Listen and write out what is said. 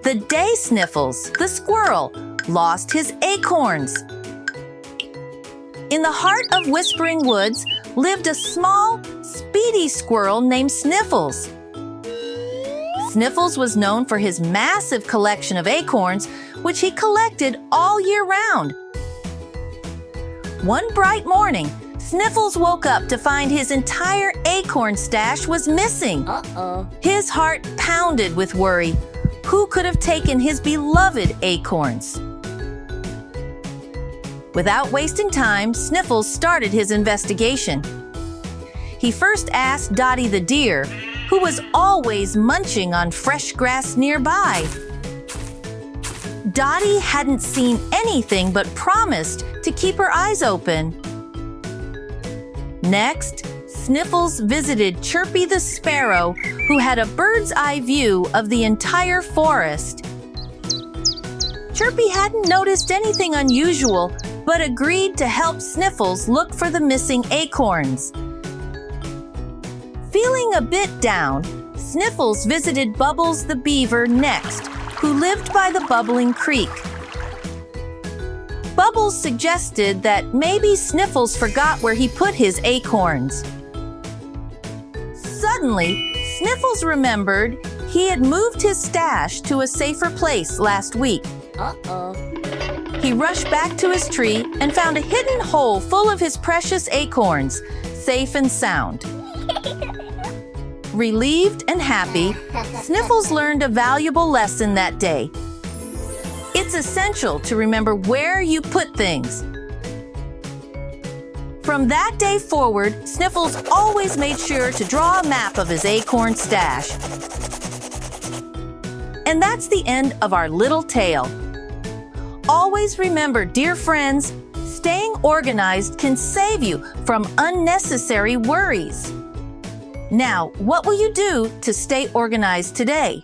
the day Sniffles the Squirrel lost his acorns. In the heart of Whispering Woods lived a small, speedy squirrel named Sniffles. Sniffles was known for his massive collection of acorns, which he collected all year round. One bright morning, Sniffles woke up to find his entire acorn stash was missing. His heart pounded with worry. Who could have taken his beloved acorns? Without wasting time, Sniffles started his investigation. He first asked Dotty the Deer, who was always munching on fresh grass nearby. Dotty hadn't seen anything but promised to keep her eyes open. Next, Sniffles visited Chirpy the Sparrow, who had a bird's-eye view of the entire forest. Chirpy hadn't noticed anything unusual, but agreed to help Sniffles look for the missing acorns. Feeling a bit down, Sniffles visited Bubbles the Beaver next, who lived by the bubbling creek. Bubbles suggested that maybe Sniffles forgot where he put his acorns. Suddenly, Sniffles remembered he had moved his stash to a safer place last week. He rushed back to his tree and found a hidden hole full of his precious acorns, safe and sound. Relieved and happy, Sniffles learned a valuable lesson that day. It's essential to remember where you put things. From that day forward, Sniffles always made sure to draw a map of his acorn stash. And that's the end of our little tale. Always remember, dear friends, staying organized can save you from unnecessary worries. Now, what will you do to stay organized today?